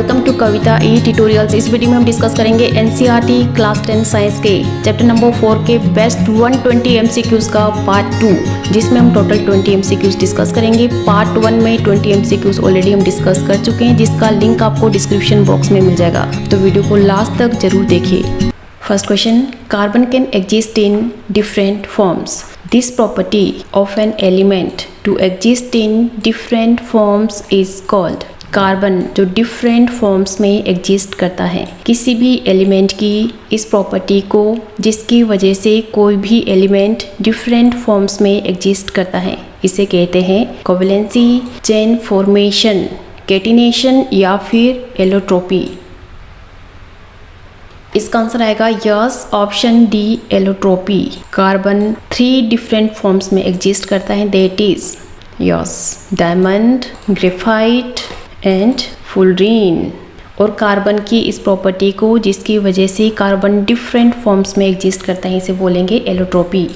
Welcome to Kavita e tutorials. इस video में हम डिस्कस करेंगे एनसीईआरटी क्लास 10 साइंस के चैप्टर नंबर 4 के बेस्ट 120 एमसीक्यूज का पार्ट 2, जिसमें हम टोटल 20 एमसीक्यूज डिस्कस करेंगे। पार्ट 1 में 20 एमसीक्यूज ऑलरेडी हम डिस्कस कर चुके हैं, जिसका लिंक आपको डिस्क्रिप्शन बॉक्स में मिल जाएगा, तो वीडियो को लास्ट तक जरूर देखिए। First question, carbon can exist in different forms. This property of an element to exist in different forms is called carbon, जो डिफरेंट फॉर्म्स में एग्जिस्ट करता है। किसी भी एलिमेंट की इस प्रॉपर्टी को जिसकी वजह से कोई भी एलिमेंट डिफरेंट फॉर्म्स में एग्जिस्ट करता है, इसे कहते हैं कोवेलेंसी, चेन फॉर्मेशन, कैटिनेशन या फिर एलोट्रोपी। इसका आंसर आएगा yes, option D, allotropy. Carbon 3 different forms में एग्जिस्ट करता है, that is yes, diamond, graphite and fullerene. और कार्बन की इस प्रॉपर्टी को जिसकी वजह से कार्बन डिफरेंट फॉर्म्स में एग्जिस्ट करता है, इसे बोलेंगे allotropy.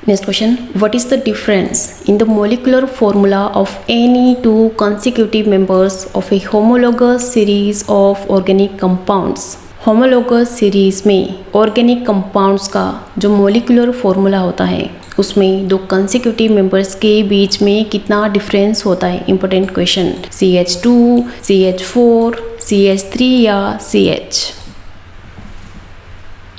Next question, what is the difference in the molecular formula of any 2 consecutive members of A homologous series of organic compounds. Homologous series में ऑर्गेनिक कंपाउंड्स का जो मोलिकुलर फॉर्मूला होता है, उसमें 2 कंसेक्यूटिव मेंबर्स के बीच में कितना डिफरेंस होता है। Important question, CH2, CH4, CH3 या CH।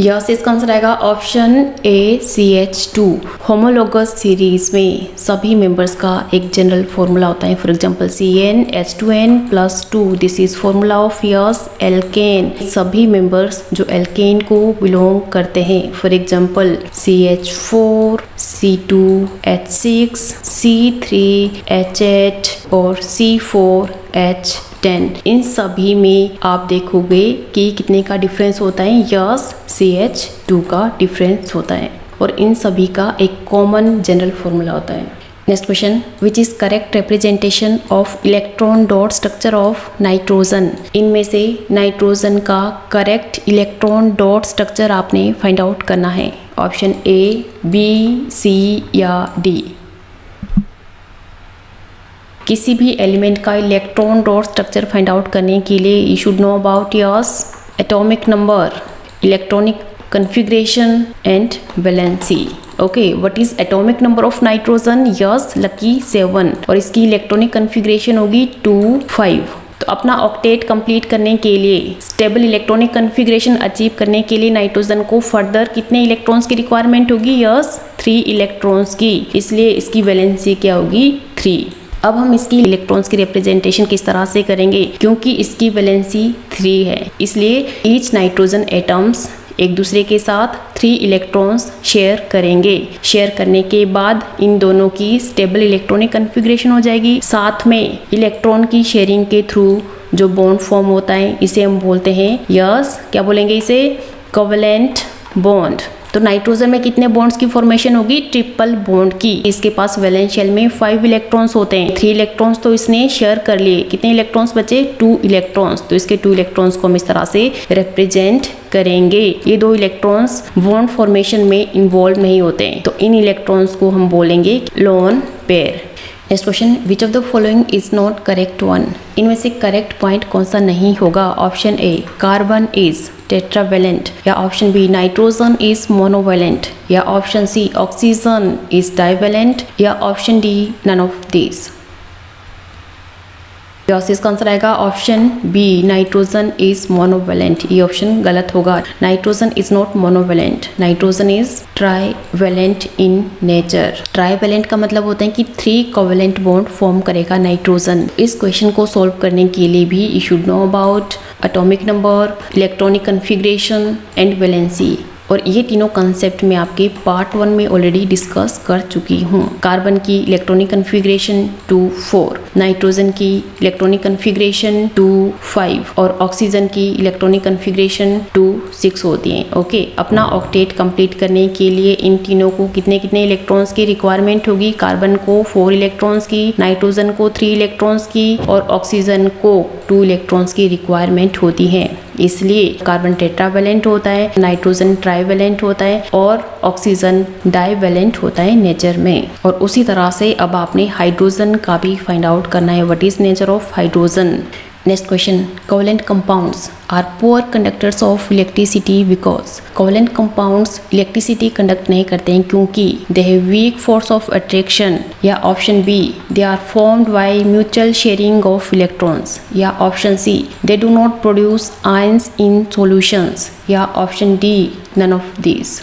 यस, इसका आंसर आएगा option A, CH2। Homologous series में सभी मेंबर्स का एक जनरल फॉर्मूला होता है। For example CnH2n+2, this is formula of yes, alkane. सभी मेंबर्स जो एल्केन को बिलोंग करते हैं, for example CH4, C2H6, C3H8 और C4H10। इन सभी में आप देखोगे कि कितने का डिफरेंस होता है। यस, CH2 का डिफरेंस होता है, और इन सभी का एक कॉमन जनरल फॉर्मूला होता है। Next question, which is correct representation of electron dot structure of nitrogen. इनमें से नाइट्रोजन का करेक्ट इलेक्ट्रॉन डॉट स्ट्रक्चर आपने फाइंड आउट करना है। ऑप्शन ए, बी, सी या डी। किसी भी एलिमेंट का electron dot structure find out करने के लिए you should know about yes atomic number, electronic configuration and valency. Okay, what is atomic number of nitrogen? Yes, lucky 7, और इसकी इलेक्ट्रॉनिक कन्फिग्रेशन होगी 2, 5। तो अपना ऑक्टेट कंप्लीट करने के लिए, स्टेबल इलेक्ट्रॉनिक कन्फिग्रेशन अचीव करने के लिए नाइट्रोजन को फर्दर कितने इलेक्ट्रॉन्स की रिक्वायरमेंट होगी? यस, 3 इलेक्ट्रॉन्स की, इसलिए इसकी वैलेंसी क्या होगी? 3। अब हम इसकी इलेक्ट्रॉन्स की रिप्रेजेंटेशन किस तरह से करेंगे, क्योंकि इसकी वैलेंसी 3 है, इसलिए ईच नाइट्रोजन एटम्स एक दूसरे के साथ 3 इलेक्ट्रॉन्स शेयर करेंगे। शेयर करने के बाद इन दोनों की स्टेबल इलेक्ट्रॉनिक कन्फिग्रेशन हो जाएगी। साथ में इलेक्ट्रॉन की शेयरिंग के थ्रू जो बॉन्ड फॉर्म होता है, इसे हम बोलते हैं यस, क्या बोलेंगे इसे? Covalent bond. तो नाइट्रोजन में कितने बॉन्ड्स की फॉर्मेशन होगी? ट्रिपल बॉन्ड की। इसके पास वैलेंस शेल में 5 इलेक्ट्रॉन्स होते हैं। 3 इलेक्ट्रॉन्स तो इसने शेयर कर लिए, कितने इलेक्ट्रॉन्स बचे? 2 इलेक्ट्रॉन्स। तो इसके 2 इलेक्ट्रॉन्स को हम इस तरह से रिप्रेजेंट करेंगे। ये 2 इलेक्ट्रॉन्स बॉन्ड फॉर्मेशन में इन्वॉल्व नहीं होते हैं, तो इन इलेक्ट्रॉन्स को हम बोलेंगे lone pair. Next question, which of the following is not correct one. इनमें से करेक्ट पॉइंट कौन सा नहीं होगा? Option A, carbon is tetravalent, या option B, nitrogen is monovalent, या option C, oxygen is divalent, या option D, none of this. Yes, इसका आंसर आएगा option B, nitrogen is monovalent. ये ऑप्शन गलत होगा। Nitrogen is not monovalent, nitrogen is trivalent in nature. Trivalent का मतलब होता है कि 3 कोवेलेंट बॉन्ड फॉर्म करेगा नाइट्रोजन। इस क्वेश्चन को सॉल्व करने के लिए भी you should know about atomic number, electronic configuration and valency, और ये तीनों कंसेप्ट में आपके पार्ट 1 में ऑलरेडी डिस्कस कर चुकी हूँ। कार्बन की इलेक्ट्रॉनिक कन्फिग्रेशन 2, 4, नाइट्रोजन की इलेक्ट्रॉनिक कन्फिग्रेशन 2, 5 और ऑक्सीजन की इलेक्ट्रॉनिक कन्फिग्रेशन 2, 6 होती हैं। ओके, अपना ऑक्टेट कंप्लीट करने के लिए इन तीनों को कितने कितने इलेक्ट्रॉन्स की रिक्वायरमेंट होगी? कार्बन को 4 इलेक्ट्रॉन्स की, नाइट्रोजन को 3 इलेक्ट्रॉन्स की और ऑक्सीजन को 2 इलेक्ट्रॉन्स की रिक्वायरमेंट होती है। इसलिए कार्बन टेट्रावेलेंट होता है, नाइट्रोजन ट्राइवेलेंट होता है और ऑक्सीजन डाइवेलेंट होता है नेचर में। और उसी तरह से अब आपने हाइड्रोजन का भी फाइंड आउट करना है, what is nature of hydrogen. Next question. Covalent compounds are poor conductors of electricity because covalent compounds electricity conduct नहीं करते हैं क्योंकि they have weak force of attraction, या option B they are formed by mutual sharing of electrons, या option C they do not produce ions in solutions, या option D none of these.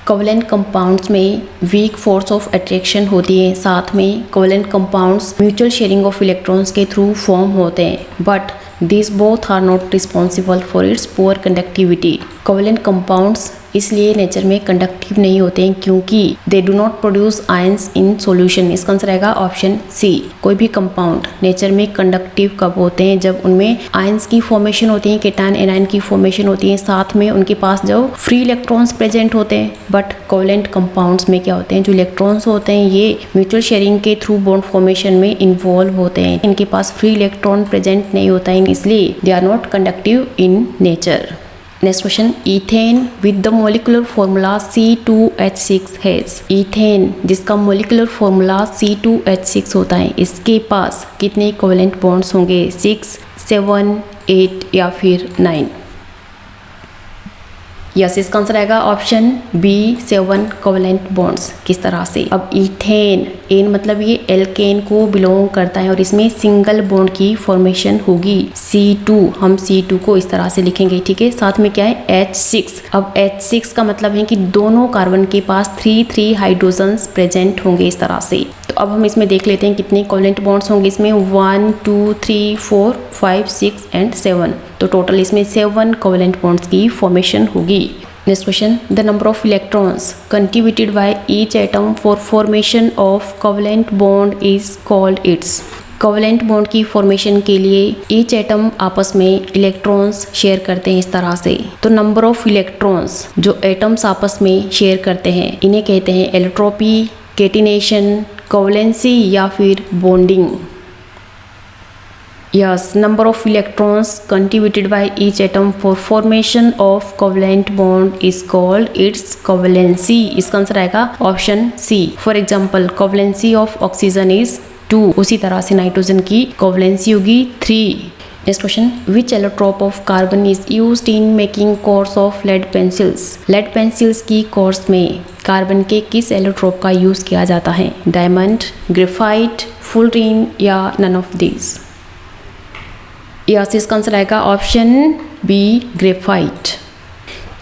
Covalent compounds में weak force of attraction होती है, साथ में covalent compounds mutual sharing of electrons के through form होते हैं, but this both are not responsible for its poor conductivity. Covalent compounds इसलिए nature में कंडक्टिव नहीं होते हैं क्योंकि they do not produce ions in solution. इसका आंसर रहेगा ऑप्शन सी. कोई भी कंपाउंड नेचर में कंडक्टिव कब होते हैं? जब उनमें आयंस की फॉर्मेशन होती है, केटायन एनायन की फॉर्मेशन होती है, साथ में उनके पास जो फ्री इलेक्ट्रॉन्स प्रेजेंट होते हैं. बट कोवलेंट कंपाउंड्स में क्या होते हैं? जो इलेक्ट्रॉन्स होते हैं ये म्यूचुअल शेयरिंग के थ्रू बॉन्ड फॉर्मेशन में इन्वॉल्व होते हैं. इनके पास फ्री इलेक्ट्रॉन प्रेजेंट नहीं होता है, इसलिए they are not conductive in nature. Next question. Ethane with the molecular formula C2H6 has. Ethane जिसका molecular formula C2H6 होता है, इसके पास कितने कोवेलेंट बॉन्ड्स होंगे? 6, 7, 8 या फिर 9? यस, इसका आंसर आएगा ऑप्शन बी 7 कोवेलेंट बॉन्ड्स. किस तरह से? अब इथेन, एन मतलब ये एल्केन को बिलोंग करता है और इसमें सिंगल बॉन्ड की फॉर्मेशन होगी C2. हम C2 को इस तरह से लिखेंगे, ठीक है. साथ में क्या है? H6. अब H6 का मतलब है कि दोनों कार्बन के पास 3 हाइड्रोजन्स प्रेजेंट होंगे इस तरह से. तो अब हम इसमें देख लेते हैं कितने कोवेलेंट बॉन्ड्स होंगे इसमें. 1, 2, 3, 4, 5, 6 एंड 7. तो टोटल इसमें 7 कोवेलेंट बॉन्ड्स की फॉर्मेशन होगी. Next question. The number of electrons contributed by each atom for formation of covalent bond is called its. Covalent bond की फॉर्मेशन के लिए ईच एटम आपस में इलेक्ट्रॉन्स शेयर करते हैं इस तरह से. तो नंबर ऑफ इलेक्ट्रॉन्स जो एटम्स आपस में शेयर करते हैं इन्हें कहते हैं एलोट्रोपी, केटिनेशन, कोवलेंसी या फिर bonding. Yes, number of electrons contributed by each atom for formation of covalent bond is called its covalency. इसका आंसर आएगा option C. For example covalency of oxygen is 2, उसी तरह से नाइट्रोजन की कोवलेंसी होगी 3. Next question. Which allotrope of carbon is used in making cores of lead pencils. Lead pencils की cores में carbon के किस एलोट्रोप का यूज किया जाता है? डायमंड, ग्रेफाइट, फुलरीन या नन ऑफ दीज? यस, इसका आंसर आएगा option B graphite.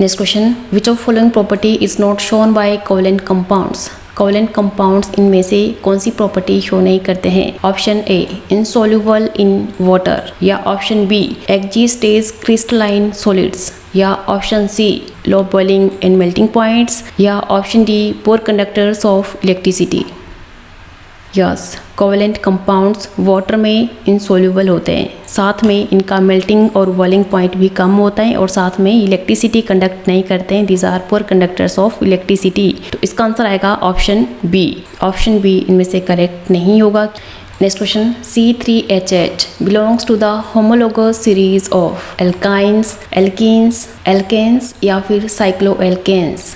Next question. Which of following property is not shown by covalent compounds. Covalent compounds इनमें से कौन सी प्रॉपर्टी शो नहीं करते हैं? Option A insoluble in water, या option B exist as crystalline solids, या option C low boiling and melting points, या option D poor conductors of electricity. Yes, covalent compounds water में इनसॉल्युबल होते हैं, साथ में इनका मेल्टिंग और बॉइलिंग पॉइंट भी कम होता है और साथ में इलेक्ट्रिसिटी कंडक्ट नहीं करते हैं. These are poor conductors of electricity. तो इसका आंसर आएगा ऑप्शन बी. ऑप्शन बी इनमें से करेक्ट नहीं होगा. Next question. C3H8 belongs to the homologous series of alkynes, alkenes, alkanes या फिर साइक्लोएल्केन्स.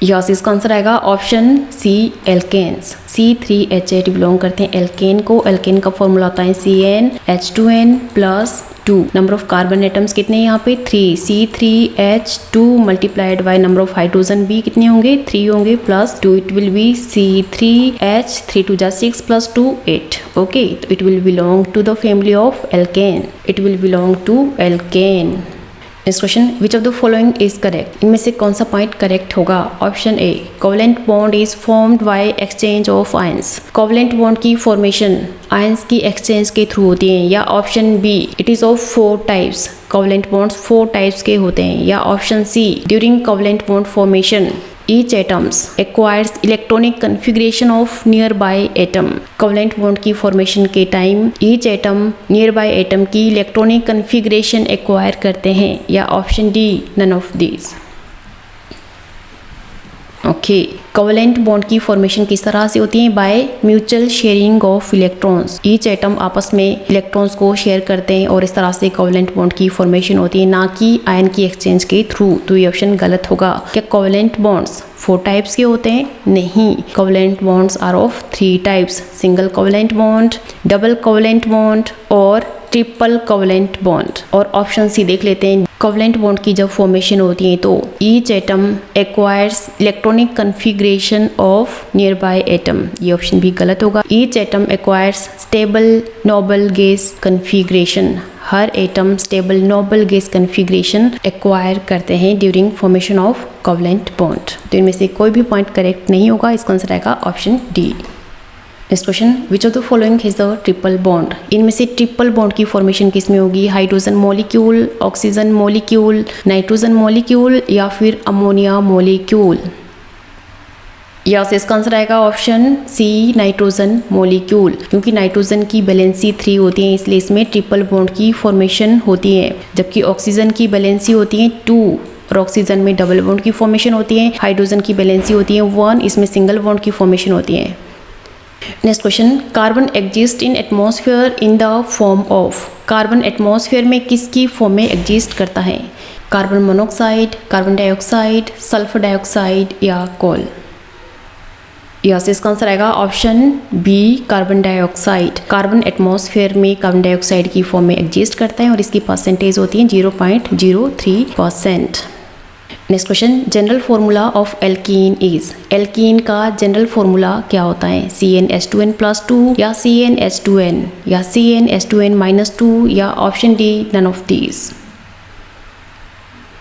यस, इसका आंसर आएगा option C alkanes. C3H8 belong करते हैं एल्केन को. एल्केन का फॉर्मूला होता है CnH2n+2. Number of carbon atoms कितने हैं यहाँ पे? 3. C3H2 multiplied by number of hydrogen भी कितने होंगे? 3 होंगे +2. It will be C3H 3 2 6 +2 8. Okay, तो it will belong to the family of alkane. It will belong to alkane. Next question. Which of the following is correct. इनमें से कौन सा point correct होगा? Option A covalent bond is formed by exchange of ions. Covalent bond की formation ions की exchange के through होती है, या option B it is of 4 types. Covalent bonds 4 types के होते हैं, या option C during covalent bond formation each atoms acquires electronic configuration of nearby atom. Covalent bond की फॉर्मेशन के time each atom nearby atom की electronic configuration acquire करते हैं, या option D none of these. Okay, covalent bond की formation किस तरह से होती है? By mutual sharing of electrons. Each atom आपस में इलेक्ट्रॉन्स को शेयर करते हैं और इस तरह से कोवेलेंट बॉन्ड की फॉर्मेशन होती है, ना कि आयन की एक्सचेंज के थ्रू। तो ये ऑप्शन गलत होगा। क्या कोवेलेंट बॉन्ड्स 4 टाइप्स के होते हैं? नहीं, covalent bonds are of 3 types, single covalent bond, double covalent bond और ट्रिपल कोवेलेंट बॉन्ड। और ऑप्शन सी देख लेते हैं। कोवेलेंट बॉन्ड की जब फॉर्मेशन होती है तो each atom acquires electronic configuration of nearby atom. ये ऑप्शन भी गलत होगा। Each atom acquires stable noble gas configuration. हर atom stable noble gas configuration acquire करते हैं during formation of covalent bond. तो इनमें से कोई भी पॉइंट करेक्ट नहीं होगा। इसका आंसर आएगा option D. Next question, which of the following is the triple bond? इनमें से ट्रिपल बॉन्ड की फॉर्मेशन किस में होगी? Hydrogen molecule, oxygen molecule, nitrogen molecule या फिर अमोनिया मॉलिक्यूल? यस, इसका आंसर आएगा ऑप्शन सी, नाइट्रोजन मॉलिक्यूल। क्योंकि नाइट्रोजन की वैलेंसी 3 होती है, इसलिए इसमें ट्रिपल बॉन्ड की फॉर्मेशन होती है। जबकि ऑक्सीजन की वैलेंसी होती है 2 और ऑक्सीजन में डबल बॉन्ड की फॉर्मेशन होती है। हाइड्रोजन की वैलेंसी होती है 1, इसमें सिंगल बॉन्ड की फॉर्मेशन होती है। Next question, carbon exist in atmosphere in the form of? Carbon atmosphere में किसकी फॉर्म में एग्जिस्ट करता है? Carbon monoxide, carbon dioxide, sulphur dioxide या कोल? यस, इसका आंसर आएगा option B, carbon dioxide. Carbon atmosphere में कार्बन डाइऑक्साइड की फॉर्म में एग्जिस्ट करता है और इसकी परसेंटेज होती है 0.03%। Next question, general formula of alkene is? Alkene का जनरल फॉर्मूला क्या होता है? CnH2n+2 या CnH2n या CnH2n-2 या option D, none of these?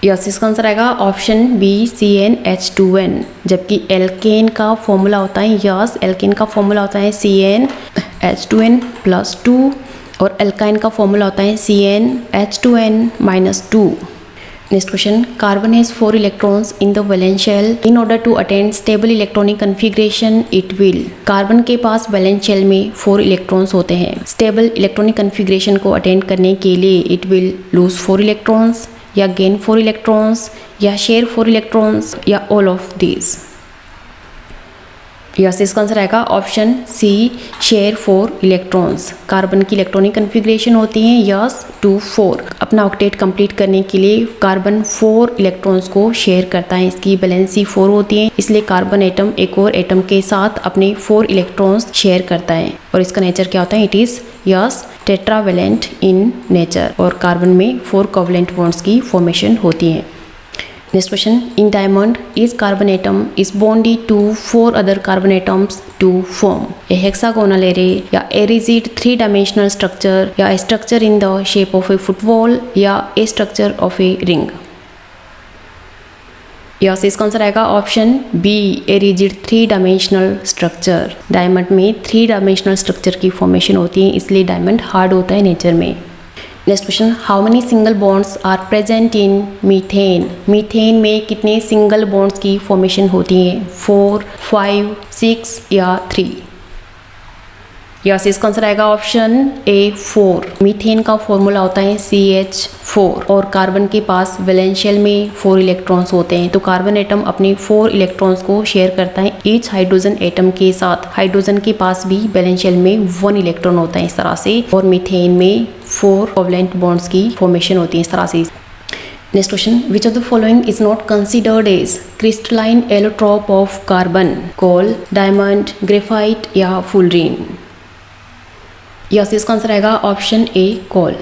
Yes, इसका आंसर आएगा ऑप्शन बी, CnH2n। जबकि एल्केन का फॉर्मूला होता है, यस, एल्केन का फॉर्मूला होता है CnH2n+2 और एल्काइन का फॉर्मूला होता है CnH2n-2। Next question, carbon has 4 electrons in the valence shell. In order to attain stable electronic configuration, it will. Carbon के पास वैलेंस शेल में 4 इलेक्ट्रॉन्स होते हैं। स्टेबल इलेक्ट्रॉनिक कन्फिग्रेशन को अटेंड करने के लिए इट विल लूज 4 इलेक्ट्रॉन्स या गेन 4 इलेक्ट्रॉन्स या शेयर 4 इलेक्ट्रॉन्स या ऑल ऑफ दीज? यस, इसका आंसर आएगा option C, share 4 electrons. Carbon की इलेक्ट्रॉनिक कन्फिग्रेशन होती है यस 2-4। अपना ऑक्टेट कंप्लीट करने के लिए कार्बन 4 इलेक्ट्रॉन्स को शेयर करता है। इसकी वैलेंसी 4 होती है, इसलिए कार्बन एटम एक और एटम के साथ अपने 4 इलेक्ट्रॉन्स शेयर करता है। और इसका नेचर क्या होता है? It is yes tetravalent in nature. और कार्बन में 4 कोवेलेंट बॉन्ड्स की फॉर्मेशन होती है। Next question, in diamond, each carbon atom is bonded to 4 other carbon atoms to form a hexagonal array या a rigid 3-dimensional structure या a structure in the shape of a football या a structure of a ring? Yes, इसका answer आएगा option B, a rigid 3-dimensional structure. Diamond में 3-dimensional structure की formation होती है, इसलिए डायमंड हार्ड होता है नेचर में। Next question, how many single bonds are present in methane? Methane में कितने सिंगल बॉन्ड्स की फॉर्मेशन होती है? 4, 5, 6 या 3? यस, इसका आंसर आएगा ऑप्शन ए 4। मीथेन का फॉर्मूला होता है CH4 और कार्बन के पास वैलेंस शेल में 4 इलेक्ट्रॉन्स होते हैं। तो कार्बन एटम अपने 4 इलेक्ट्रॉन्स को शेयर करता है ईच हाइड्रोजन एटम के साथ। हाइड्रोजन के पास भी वैलेंस शेल में 1 इलेक्ट्रॉन होता है इस तरह से। और मीथेन में 4 कोवेलेंट बॉन्ड्स की फॉर्मेशन होती है इस तरह से। Next question, which of the following is not considered as crystalline allotrope of carbon? Coal, diamond, graphite या फुलरीन? यस, इसका आंसर आएगा ऑप्शन ए, कोल।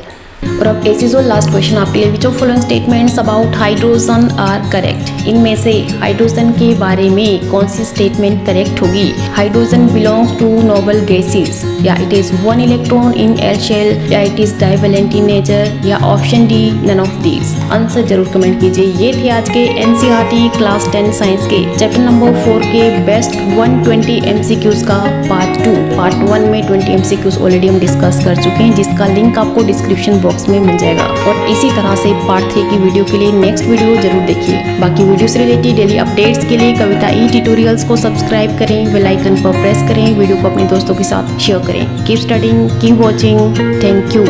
और अब एज और लास्ट क्वेश्चन आपके लिए, which of following statements about hydrogen are correct? इनमें से हाइड्रोजन के बारे में कौन सी स्टेटमेंट करेक्ट होगी? Hydrogen belongs to noble gases या it is 1 electron in L shell या it is divalent in nature या option D, none of these? Answer जरूर कमेंट कीजिए। ये थे आज के NCERT क्लास 10 साइंस के चैप्टर नंबर 4 के बेस्ट 120 MCQs का पार्ट 2। पार्ट 1 में 20 MCQs ऑलरेडी हम डिस्कस कर चुके हैं, जिसका लिंक आपको डिस्क्रिप्शन बॉक्स में मिल जाएगा। और इसी तरह से पार्ट 3 की वीडियो के लिए नेक्स्ट वीडियो जरूर देखिए। बाकी वीडियो से रिलेटेड डेली अपडेट्स के लिए कविता ट्यूटोरियल्स को सब्सक्राइब करें, बेल आइकन पर प्रेस करें, वीडियो को अपने दोस्तों के साथ शेयर करें। Keep studying, keep watching, thank you.